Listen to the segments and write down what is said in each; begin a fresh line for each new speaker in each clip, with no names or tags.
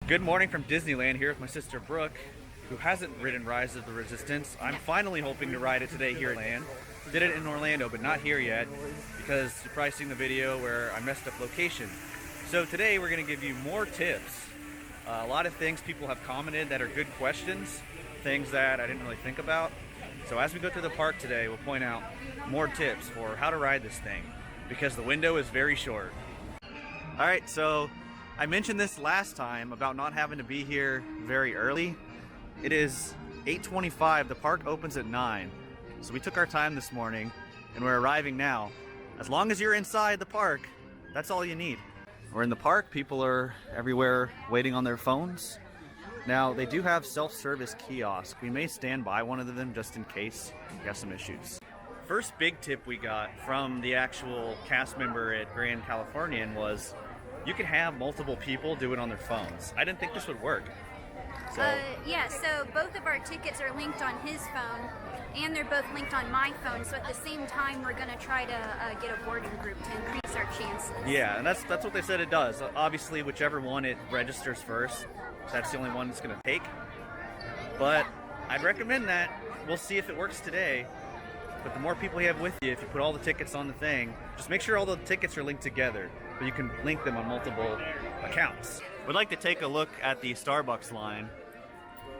Good morning from Disneyland here with my sister Brooke, who hasn't ridden Rise of the Resistance. I'm finally hoping to ride it today here at Land. Did it in Orlando, but not here yet, because you've probably seen the video where I messed up location. So today we're going to give you more tips. A lot of things people have commented that are good questions, things that I didn't really think about. So as we go through the park today, we'll point out more tips for how to ride this thing, because the window is very short. Alright, so I mentioned this last time about not having to be here very early. It is 8:25, the park opens at 9. So we took our time this morning and we're arriving now. As long as you're inside the park, that's all you need. We're in the park, people are everywhere waiting on their phones. Now they do have self-service kiosks. We may stand by one of them just in case we have some issues. First big tip we got from the actual cast member at Grand Californian was you can have multiple people do it on their phones. I didn't think this would work.
Yeah, so both of our tickets are linked on his phone, and they're both linked on my phone. So at the same time, we're going to try to get a boarding group to increase our chances.
Yeah, and that's what they said it does. Obviously, whichever one it registers first, that's the only one it's going to take. But I'd recommend that. We'll see if it works today. But the more people you have with you, if you put all the tickets on the thing, just make sure all the tickets are linked together. But you can link them on multiple accounts. We'd like to take a look at the Starbucks line.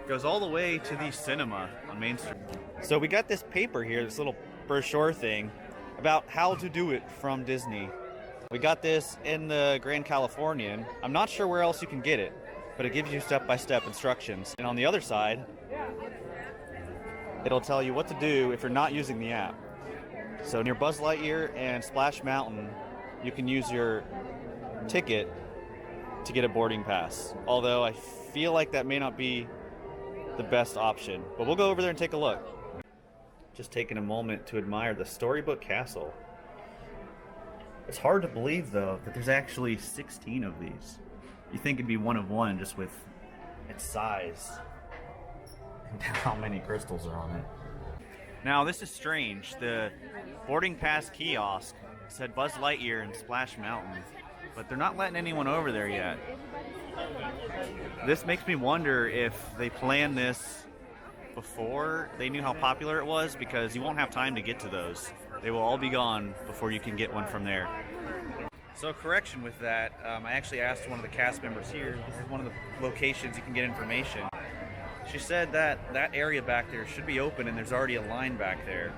It goes all the way to the cinema on Main Street. So we got this paper here, this little brochure thing, about how to do it from Disney. We got this in the Grand Californian. I'm not sure where else you can get it, but it gives you step-by-step instructions. And on the other side, it'll tell you what to do if you're not using the app. So near Buzz Lightyear and Splash Mountain, you can use your ticket to get a boarding pass. Although I feel like that may not be the best option. But we'll go over there and take a look. Just taking a moment to admire the Storybook Castle. It's hard to believe, though, that there's actually 16 of these. You think it'd be one of one just with its size and how many crystals are on it. Now, this is strange. The boarding pass kiosk said Buzz Lightyear and Splash Mountain, but they're not letting anyone over there yet. This makes me wonder if they planned this before they knew how popular it was, because you won't have time to get to those. They will all be gone before you can get one from there. So correction with that, I actually asked one of the cast members here, this is one of the locations you can get information. She said that that area back there should be open and there's already a line back there.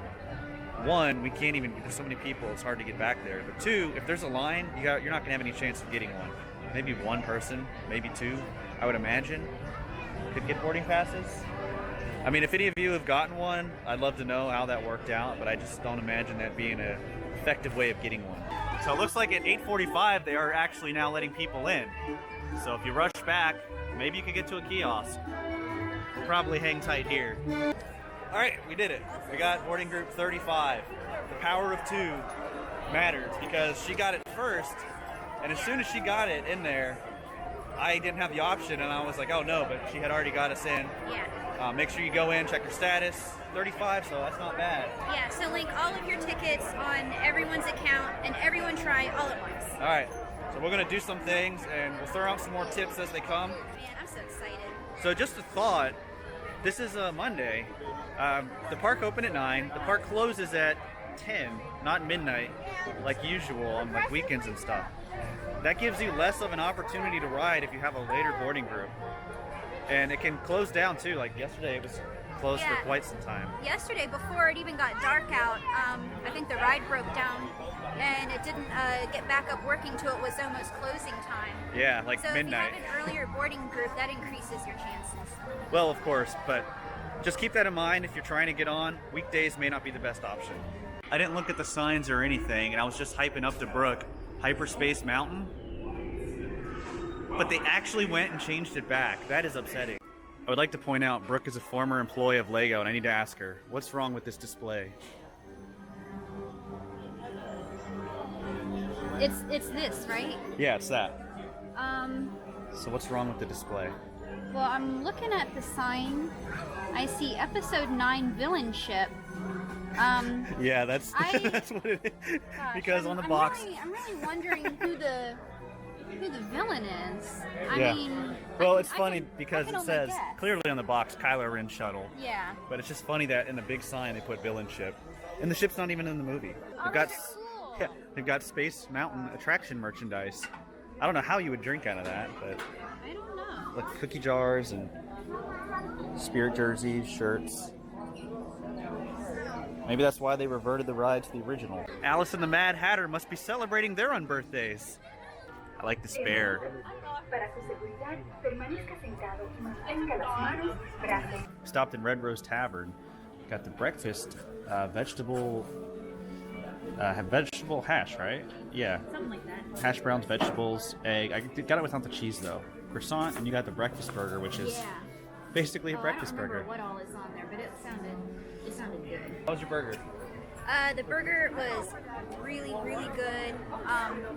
One, we can't even, there's so many people, it's hard to get back there. But two, if there's a line, you're not gonna have any chance of getting one. Maybe one person, maybe two, I would imagine, could get boarding passes. I mean, if any of you have gotten one, I'd love to know how that worked out, but I just don't imagine that being an effective way of getting one. So it looks like at 8:45, they are actually now letting people in. So if you rush back, maybe you could get to a kiosk. We'll probably hang tight here. All right, we did it. We got boarding group 35. The power of two matters because she got it first, and as soon as she got it in there, I didn't have the option, and I was like, oh no, but she had already got us in.
Yeah.
Make sure you go in, check your status. 35, so that's not bad.
Yeah, so link all of your tickets on everyone's account, and everyone try all at once.
All right, so we're gonna do some things, and we'll throw out some more tips as they come.
Man, I'm so excited.
So just a thought, this is a Monday. The park opened at 9. The park closes at 10, not midnight, like usual on like weekends and stuff. That gives you less of an opportunity to ride if you have a later boarding group. And it can close down too, like yesterday it was closed for quite some time.
Yesterday, before it even got dark out, I think the ride broke down and it didn't get back up working till it was almost closing time.
Yeah, like
so
midnight.
So if you have an earlier boarding group, that increases your chances.
Well, of course, but just keep that in mind if you're trying to get on. Weekdays may not be the best option. I didn't look at the signs or anything, and I was just hyping up to Brooke, Hyperspace Mountain. But they actually went and changed it back. That is upsetting. I would like to point out, Brooke is a former employee of Lego, and I need to ask her, what's wrong with this display?
It's this, right?
Yeah, it's that. So what's wrong with the display?
Well, I'm looking at the sign. I see Episode 9 Villain Ship.
Yeah, that's that's what it is.
Gosh,
because on the box.
I'm really wondering who the who the villain is.
Yeah.
I mean,
Well,
I
it's
can-
funny
I
because
can
it
only
says
guess.
clearly on the box Kylo Ren shuttle.
Yeah.
But it's just funny that in the big sign they put villain ship. And the ship's not even in the movie. They've got,
those are cool.
yeah, they've got Space Mountain attraction merchandise. I don't know how you would drink out of that, but
I don't know.
like cookie jars and Spirit jerseys, shirts. Maybe that's why they reverted the ride to the original. Alice and the Mad Hatter must be celebrating their own birthdays. I like this bear. Stopped in Red Rose Tavern. Got the breakfast vegetable hash, right? Yeah.
Something like that.
Hash browns, vegetables, egg. I got it without the cheese though. Croissant, and you got the breakfast burger, which is basically a breakfast
I don't
burger.
remember what all is on there, but it sounded good.
How was your burger?
The burger was really, really good.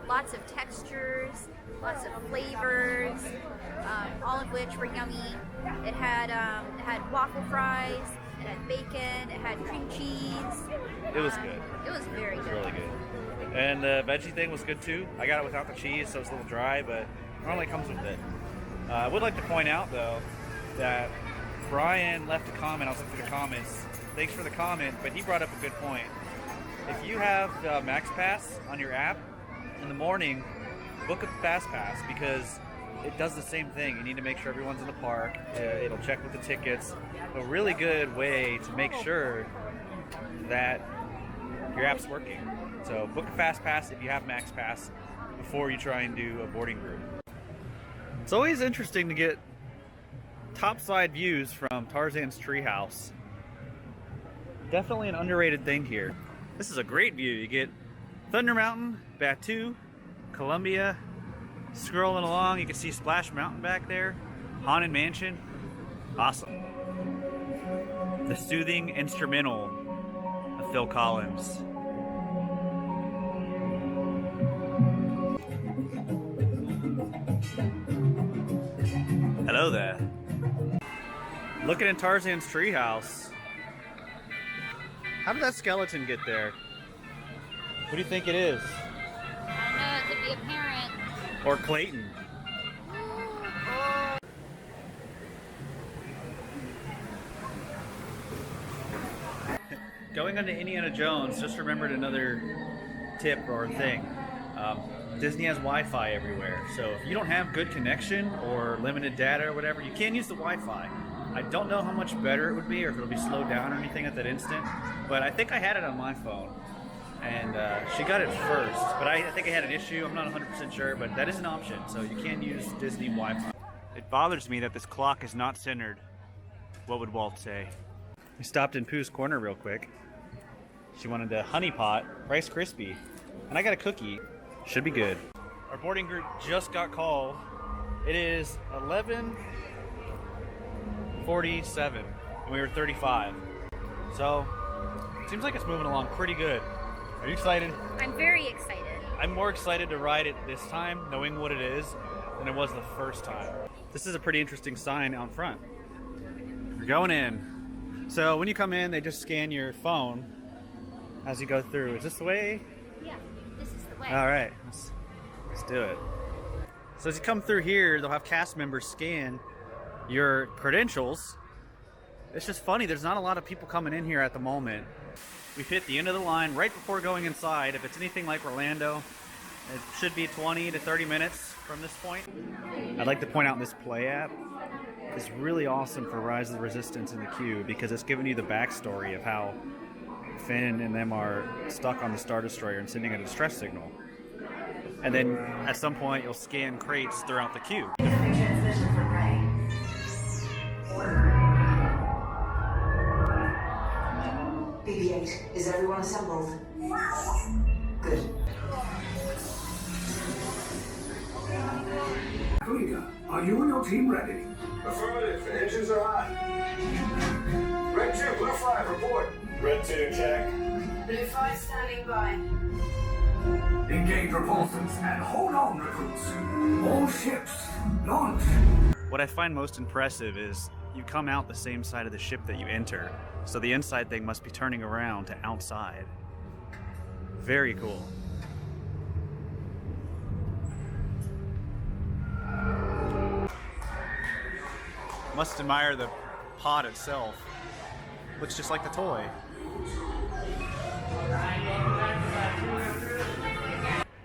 Lots of textures, lots of flavors, all of which were yummy. It had waffle fries, it had bacon, it had cream cheese.
It was good.
It was very good.
Really good. And the veggie thing was good too. I got it without the cheese, so it's a little dry, but it normally comes with it. I would like to point out though that Brian left a comment. I was looking through the comments. Thanks for the comment, but he brought up a good point. If you have Max Pass on your app in the morning, book a Fast Pass because it does the same thing. You need to make sure everyone's in the park. It'll check with the tickets. A really good way to make sure that your app's working. So book a Fast Pass if you have Max Pass before you try and do a boarding group. It's always interesting to get topside views from Tarzan's Treehouse. Definitely an underrated thing here. This is a great view. You get Thunder Mountain, Batu, Columbia, scrolling along. You can see Splash Mountain back there, Haunted Mansion. Awesome. The soothing instrumental of Phil Collins. Hello there. Looking at Tarzan's Treehouse. How did that skeleton get there? What do you think it is?
I don't know, it could be a parent.
Or Clayton? Going on to Indiana Jones, just remembered another tip or thing. Disney has Wi-Fi everywhere, so if you don't have good connection or limited data or whatever, you can use the Wi-Fi. I don't know how much better it would be or if it'll be slowed down or anything at that instant, but I think I had it on my phone. And she got it first, but I think I had an issue. I'm not 100% sure, but that is an option, so you can use Disney Wi-Fi. It bothers me that this clock is not centered. What would Walt say? We stopped in Pooh's Corner real quick. She wanted a honey pot, Rice Krispie, and I got a cookie. Should be good. Our boarding group just got called. It is 11:47, and we were 35. So, seems like it's moving along pretty good. Are you excited?
I'm very excited.
I'm more excited to ride it this time, knowing what it is, than it was the first time. This is a pretty interesting sign out front. You're going in. So when you come in, they just scan your phone as you go through. Is this the way?
Yeah, this is the way.
All right, let's do it. So as you come through here, they'll have cast members scan your credentials. It's just funny, there's not a lot of people coming in here at the moment. We've hit the end of the line right before going inside. If it's anything like Orlando, it should be 20 to 30 minutes from this point. I'd like to point out this Play app is really awesome for Rise of the Resistance in the queue because it's giving you the backstory of how Finn and them are stuck on the Star Destroyer and sending a distress signal. And then at some point you'll scan crates throughout the queue.
BB-8, is everyone assembled? Good.
Krieger, are you and your team ready?
Affirmative. Engines are hot. Red 2, Blue 5, report. Red 2, check.
Blue 5 standing by.
Engage repulsors and hold on, recruits. All ships, launch.
What I find most impressive is you come out the same side of the ship that you enter, so the inside thing must be turning around to outside. Very cool. Must admire the pod itself. Looks just like the toy.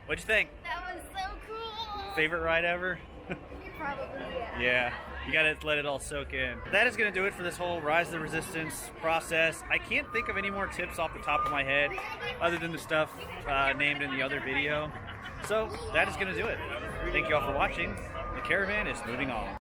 What'd you think?
That was so cool.
Favorite ride ever?
Probably, yeah.
Yeah, you gotta let it all soak in. That is gonna do it for this whole Rise of the Resistance process. I can't think of any more tips off the top of my head other than the stuff named in the other video. So that is gonna do it. Thank you all for watching. The caravan is moving on.